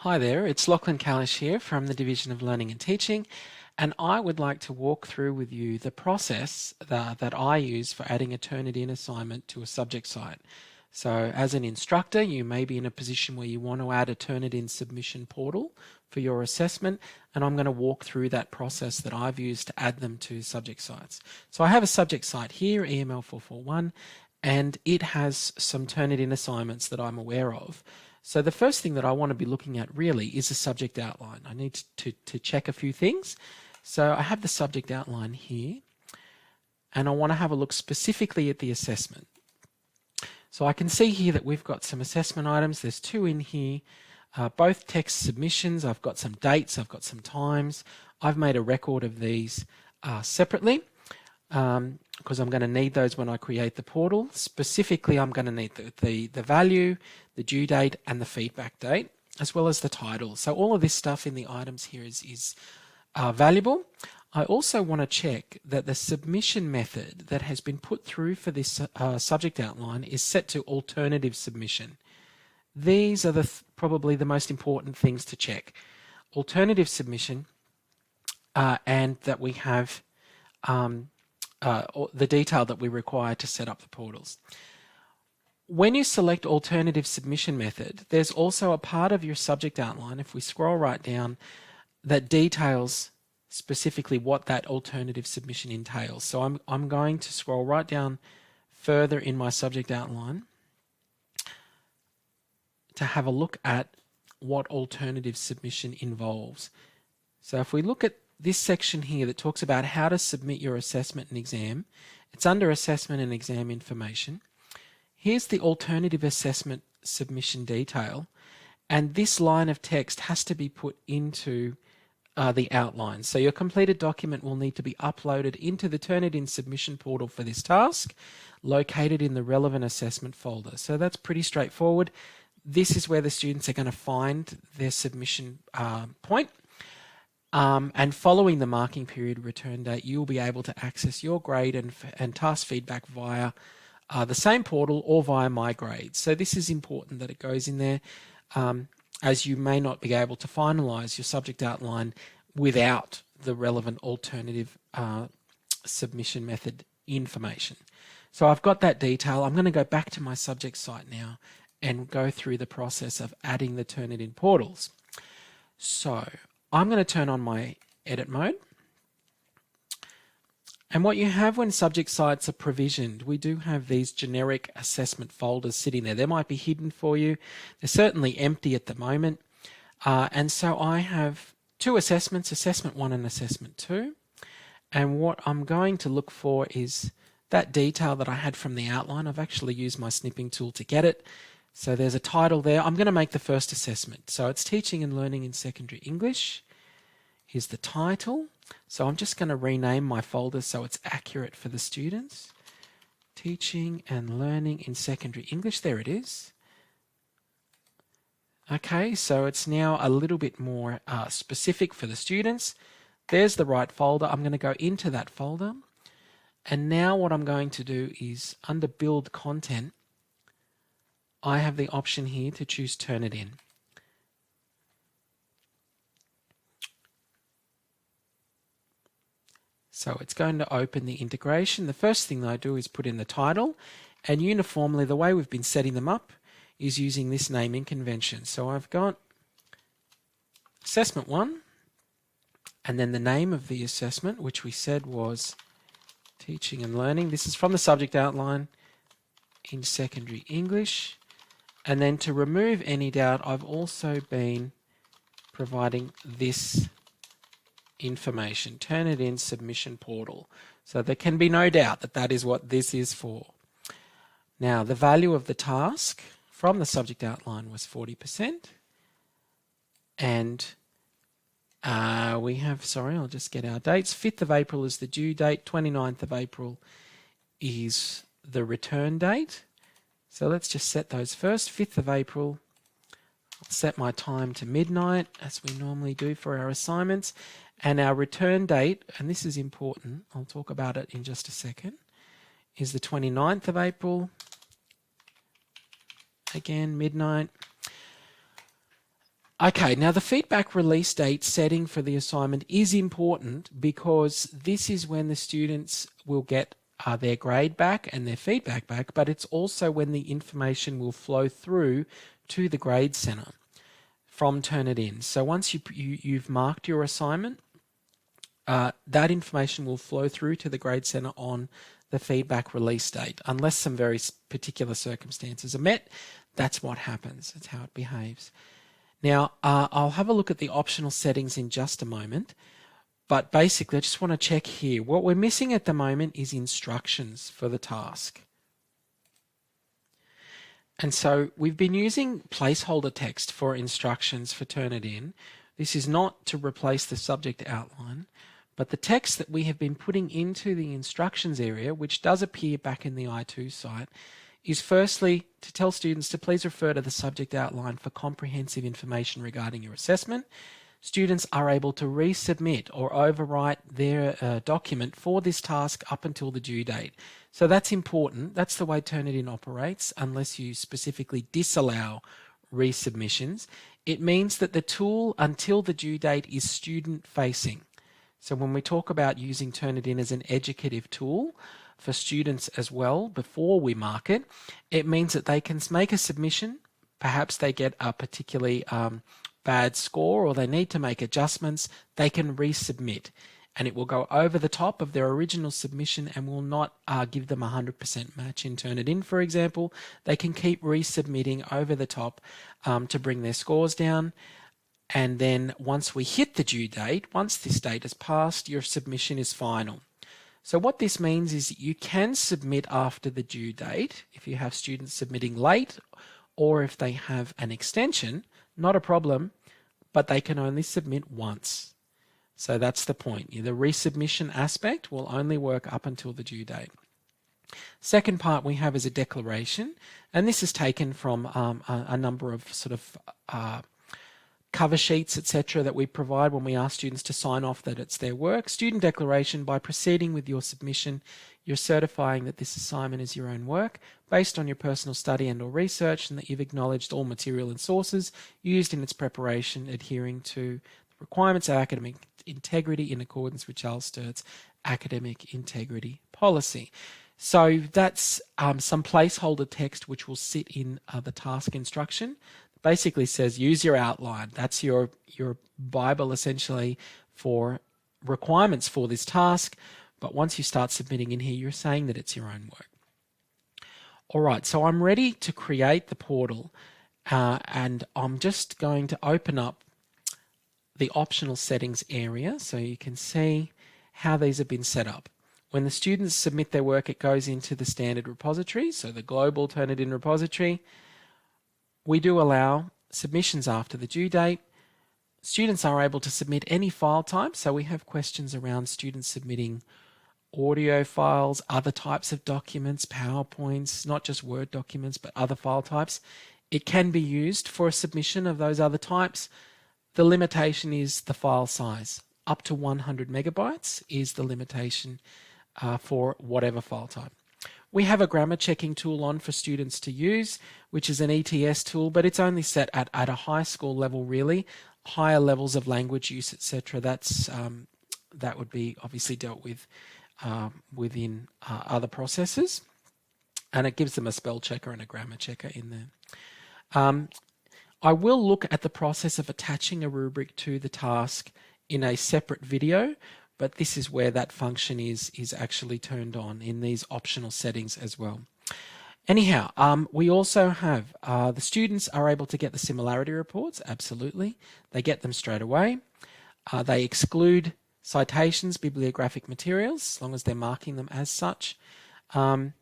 Hi there, it's Lachlan here from the Division of Learning and Teaching, and I would like to walk through with you the process that I use for adding a Turnitin assignment to a subject site. So as an instructor, you may be in a position where you want to add a Turnitin submission portal for your assessment, and I'm going to walk through that process that I've used to add them to subject sites. So I have a subject site here, EML 441, and it has some Turnitin assignments that I'm aware of. So the first thing that I want to be looking at really is a subject outline. I need to check a few things. So I have the subject outline here, and I want to have a look specifically at the assessment. So I can see here that we've got some assessment items. There's two in here, both text submissions. I've got some dates, I've got some times. I've made a record of these separately because I'm going to need those when I create the portal. Specifically, I'm going to need the value, the due date, and the feedback date, as well as the title. So all of this stuff in the items here is valuable. I also want to check that the submission method that has been put through for this subject outline is set to alternative submission. These are probably the most important things to check. Alternative submission and that we have the detail that we require to set up the portals. When you select alternative submission method, there's also a part of your subject outline, if we scroll right down, that details specifically what that alternative submission entails. So I'm going to scroll right down further in my subject outline to have a look at what alternative submission involves. So if we look at this section here that talks about how to submit your assessment and exam, it's under assessment and exam information. Here's the alternative assessment submission detail, and this line of text has to be put into the outline. So your completed document will need to be uploaded into the Turnitin submission portal for this task, located in the relevant assessment folder. So that's pretty straightforward. This is where the students are going to find their submission point. And following the marking period return date, you'll be able to access your grade and task feedback via the same portal or via My Grades. So this is important that it goes in there, as you may not be able to finalise your subject outline without the relevant alternative submission method information. So I've got that detail. I'm going to go back to my subject site now and go through the process of adding the Turnitin portals. So I'm going to turn on my edit mode. And what you have when subject sites are provisioned, we do have these generic assessment folders sitting there. They might be hidden for you. They're certainly empty at the moment. And so I have two assessments, assessment 1 and assessment 2. And what I'm going to look for is that detail that I had from the outline. I've actually used my snipping tool to get it. So there's a title there. I'm going to make the first assessment. So it's Teaching and Learning in Secondary English. Here's the title. So I'm just going to rename my folder so it's accurate for the students. Teaching and Learning in Secondary English. There it is. Okay, so it's now a little bit more specific for the students. There's the right folder. I'm going to go into that folder. And now what I'm going to do is under Build Content, I have the option here to choose Turnitin. So it's going to open the integration. The first thing that I do is put in the title, and uniformly the way we've been setting them up is using this naming convention. So I've got assessment 1 and then the name of the assessment, which we said was Teaching and Learning. This is from the subject outline in Secondary English. And then to remove any doubt, I've also been providing this information, Turnitin submission portal. So there can be no doubt that that is what this is for. Now, the value of the task from the subject outline was 40%. And we have, I'll just get our dates. 5th of April is the due date. 29th of April is the return date. So let's just set those first. 5th of April, I'll set my time to midnight, as we normally do for our assignments. And our return date, and this is important, I'll talk about it in just a second, is the 29th of April. Again, midnight. Okay, now the feedback release date setting for the assignment is important because this is when the students will get their grade back and their feedback back, but it's also when the information will flow through to the grade center from Turnitin. So once you've marked your assignment, that information will flow through to the grade center on the feedback release date. Unless some very particular circumstances are met, that's what happens. That's how it behaves. Now, I'll have a look at the optional settings in just a moment, but basically I just want to check here. What we're missing at the moment is instructions for the task. And so we've been using placeholder text for instructions for Turnitin. This is not to replace the subject outline, but the text that we have been putting into the instructions area, which does appear back in the I2 site, is firstly to tell students to please refer to the subject outline for comprehensive information regarding your assessment. Students are able to resubmit or overwrite their document for this task up until the due date. So that's important. That's the way Turnitin operates, unless you specifically disallow resubmissions. It means that the tool until the due date is student facing. So when we talk about using Turnitin as an educative tool for students as well before we mark it, it means that they can make a submission. Perhaps they get a particularly bad score or they need to make adjustments. They can resubmit and it will go over the top of their original submission and will not give them a 100% match in Turnitin, for example. They can keep resubmitting over the top to bring their scores down. And then once we hit the due date, once this date has passed, your submission is final. So what this means is you can submit after the due date if you have students submitting late or if they have an extension, not a problem, but they can only submit once. So that's the point. The resubmission aspect will only work up until the due date. Second part we have is a declaration, and this is taken from a number of sort of cover sheets, etc., that we provide when we ask students to sign off that it's their work. Student declaration: by proceeding with your submission, you're certifying that this assignment is your own work based on your personal study and or research, and that you've acknowledged all material and sources used in its preparation, adhering to the requirements of academic integrity in accordance with Charles Sturt's academic integrity policy. So that's some placeholder text which will sit in the task instruction. Basically says use your outline. That's your Bible essentially for requirements for this task. But once you start submitting in here, you're saying that it's your own work. All right, so I'm ready to create the portal and I'm just going to open up the optional settings area so you can see how these have been set up. When the students submit their work, it goes into the standard repository, so the global Turnitin repository. We do allow submissions after the due date. Students are able to submit any file type, so we have questions around students submitting audio files, other types of documents, PowerPoints, not just Word documents, but other file types. It can be used for a submission of those other types. The limitation is the file size. Up to 100 megabytes is the limitation for whatever file type. We have a grammar checking tool on for students to use, which is an ETS tool, but it's only set at a high school level, really. Higher levels of language use, etc. That would be obviously dealt with within other processes, and it gives them a spell checker and a grammar checker in there. I will look at the process of attaching a rubric to the task in a separate video, but this is where that function is actually turned on in these optional settings as well. Anyhow, we also have the students are able to get the similarity reports. Absolutely. They get them straight away. They exclude citations, bibliographic materials, as long as they're marking them as such. And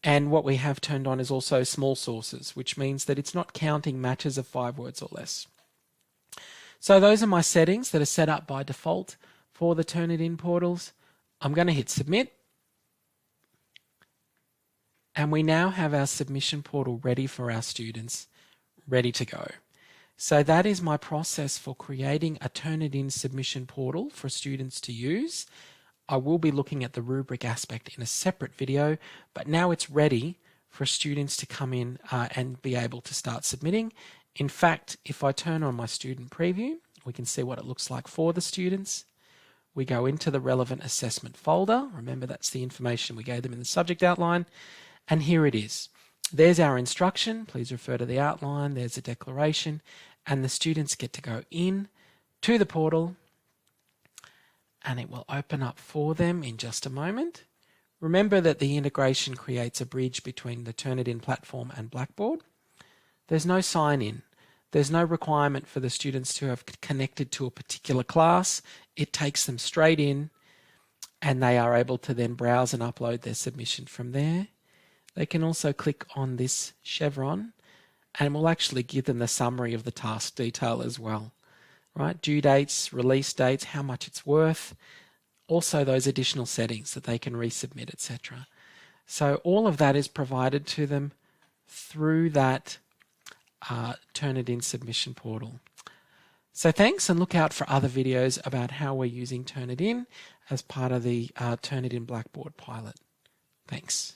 what we have turned on is also small sources, which means that it's not counting matches of 5 words or less. So those are my settings that are set up by default for the Turnitin portals. I'm going to hit submit. And we now have our submission portal ready for our students, ready to go. So that is my process for creating a Turnitin submission portal for students to use. I will be looking at the rubric aspect in a separate video, but now it's ready for students to come in and be able to start submitting In fact, if I turn on my student preview, we can see what it looks like for the students. We go into the relevant assessment folder. Remember, that's the information we gave them in the subject outline. And here it is. There's our instruction. Please refer to the outline. There's a declaration. And the students get to go in to the portal, and it will open up for them in just a moment. Remember that the integration creates a bridge between the Turnitin platform and Blackboard. There's no sign-in. There's no requirement for the students to have connected to a particular class. It takes them straight in, and they are able to then browse and upload their submission from there. They can also click on this chevron, and we'll actually give them the summary of the task detail as well. Right? Due dates, release dates, how much it's worth, also those additional settings that they can resubmit, etc. So all of that is provided to them through that Turnitin submission portal. So thanks, and look out for other videos about how we're using Turnitin as part of the Turnitin Blackboard pilot. Thanks.